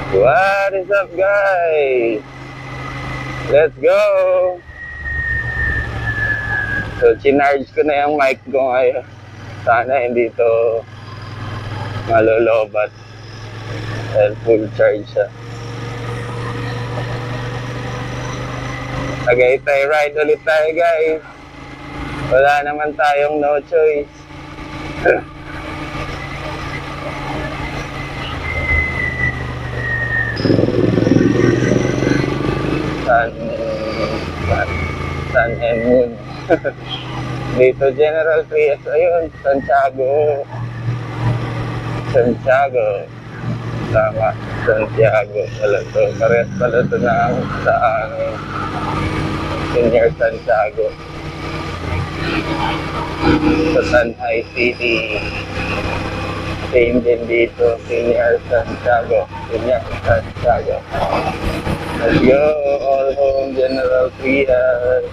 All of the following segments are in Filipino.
What is up, guys? Let's go! So, chinarge ko na yung mic ko ngayon. Sana hindi to malolobat. Dahil full charge siya. Tagaytay ride ulit tayo, guys. Wala naman tayong no choice. Sun and Moon. Dito General Trias, ayun, Santiago. Tama, Santiago pala to. Parehas pala to na sa Senior Santiago. Sa Tanay City. Same din dito, Senior Santiago. Let's go, all home General Trias.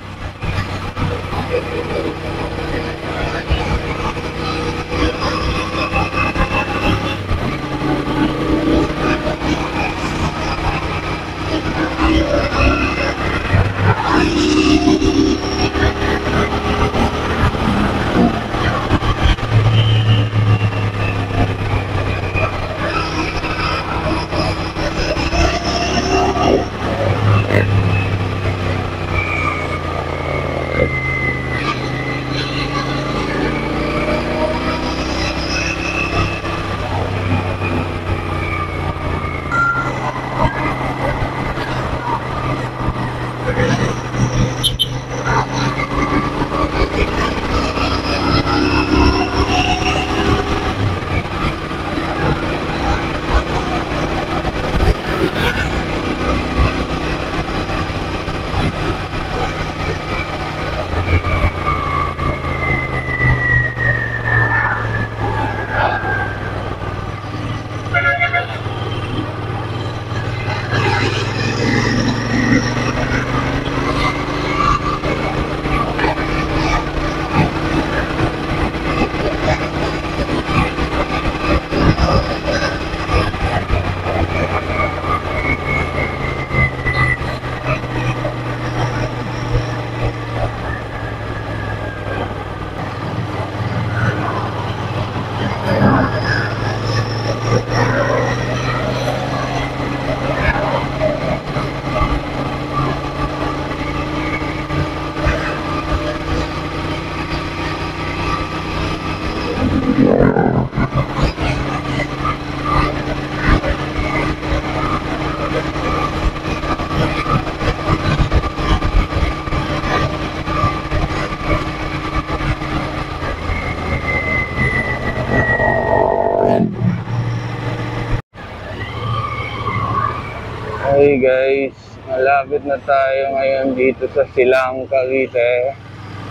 Hey guys, malapit na tayo ngayon dito sa Silang, Cavite.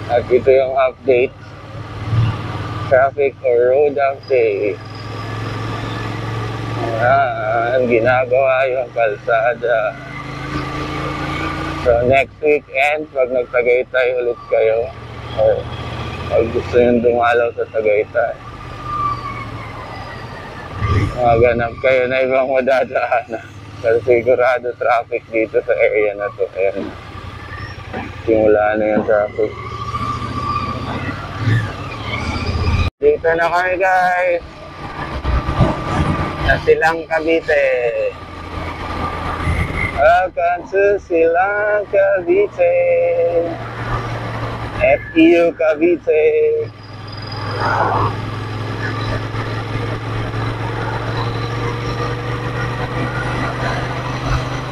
At ito yung update. Traffic or road update. Ayan, ginagawa yung kalsada. So next weekend, pag nag-Tagaytay ulit kayo, or pag gusto nyo dumalaw sa Tagaytay, maganap kayo na ibang madadaanan. Kasi sigurado traffic dito sa area na to. Ayan. Simula na yung traffic. Dito na kami, guys. Sa Silang, Cavite. Welcome to Silang, Cavite. FEU Cavite.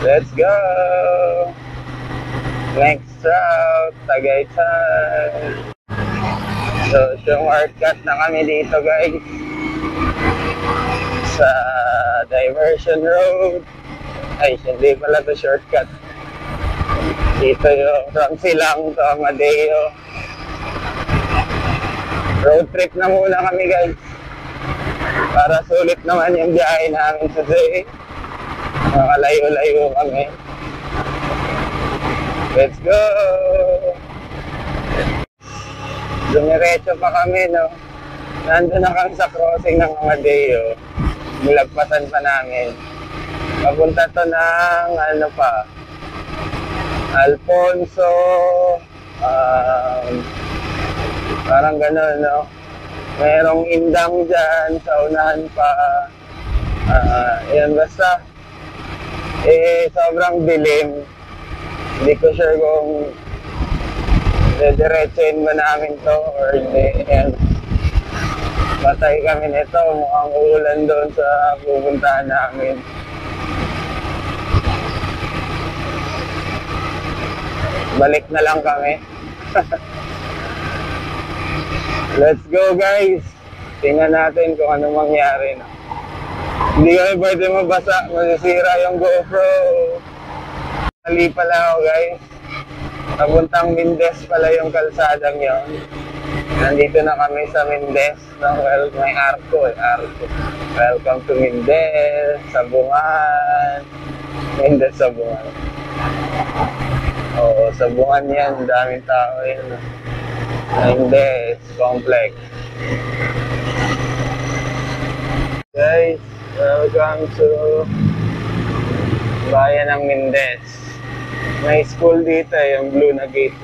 Let's go! Next route, Tagaytay. So, shortcut na kami dito, guys. Sa diversion road. Ay, hindi pala to shortcut. Dito yung from Silang to Amadeo. Road trip na muna kami, guys. Para sulit naman yung biyahe namin today. Nakalayo-layo kami. Let's go! Dumiretso pa kami, no? Nandun na kami sa crossing ng Amadeo. Nilagpasan pa namin. Papunta to ng ano pa, Alfonso, parang gano'n, no? Merong indang dyan, sa unahan pa. Yan, basta, sobrang dilim. Hindi ko sure kung diretsuin ba namin to or hindi. Yan. Batay kami nito, mukhang uulan doon sa pupuntahan namin. Balik na lang kami. Let's go guys! Tingnan natin kung ano mangyari. Hindi kami pwede mabasa, masisira yung GoPro. Mali pala ako guys. Papuntang Mindes pala yung kalsadang yon. Nandito na kami sa Mindes. Well, may arko arko. Welcome to Mindes, Sabungan. Mindes, Sabungan. Oo, Sabungan yan. Daming tao yun. Mindes, complex. Guys, welcome to bayan ng Mindes. May school dito, yung blue na gate.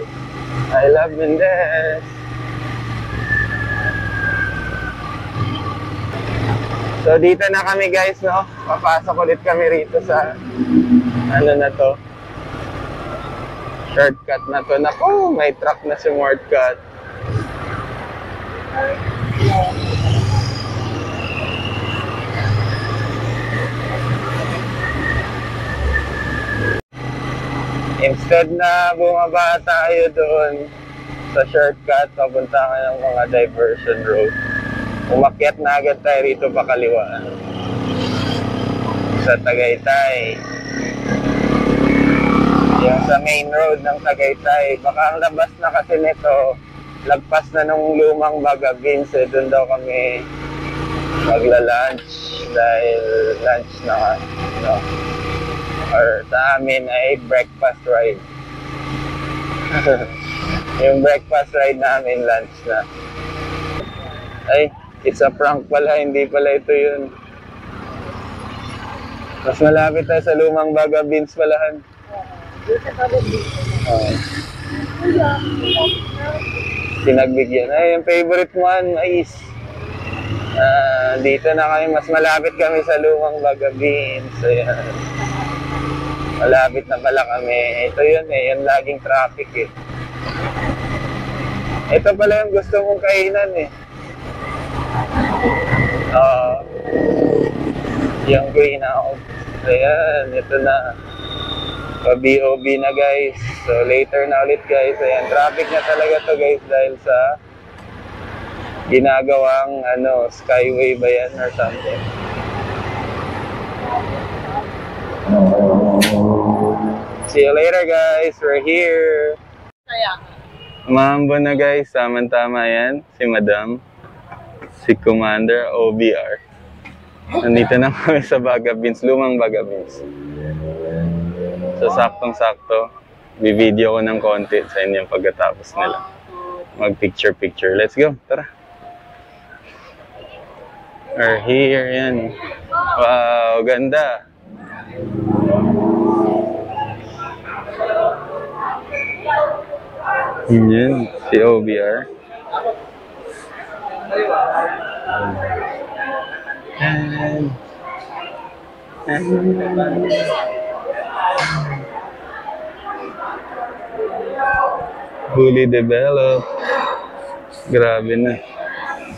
I love Mindes. So dito na kami guys, no? Papasok ulit kami rito sa ano na to, shortcut na to. Naku, may truck na si shortcut. Instead na bumaba tayo doon sa shortcut, papunta ka ng mga diversion road. Umakyat na agad tayo rito pa kaliwa sa Tagaytay. Yung sa main road ng Tagaytay. Baka ang labas na kasi nito, lagpas na nung lumang Baga Beans. Doon daw kami magla-lunch dahil lunch na, no? Or sa amin ay breakfast ride. Yung breakfast ride namin, lunch na. Ay, it's a prank pala, hindi pala ito yun. Mas malapit tayo sa lumang Baga Beans palahan. Pinagbigyan. Ay, yung favorite one, mais. Dito na kami, mas malapit kami sa lumang Baga Beans. Ayan. Malapit na pala kami. Ito yun yung laging traffic Ito pala yung gusto mong kainan yung greenhouse. Ayan, ito na. Pa-BOB na guys. So later na ulit guys. Ayan, traffic na talaga to guys dahil sa ginagawang skyway ba yan or something. See you later guys, we're here. Mambo na guys, tama-tama yan. Si Madam, si Commander OBR. Nandito na kami sa Baga Beans, lumang Baga Beans. So saktong-sakto, bibideo ko ng konti sa inyo pagkatapos nila. Mag-picture-picture. Let's go, tara. We're here, yan. Wow, ganda. Yan, si OBR. Fully developed. Grabe na.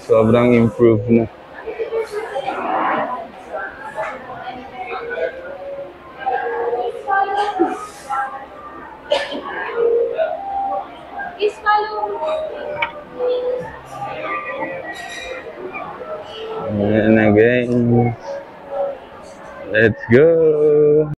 Sobrang improved na. Ayan na guys. Let's go!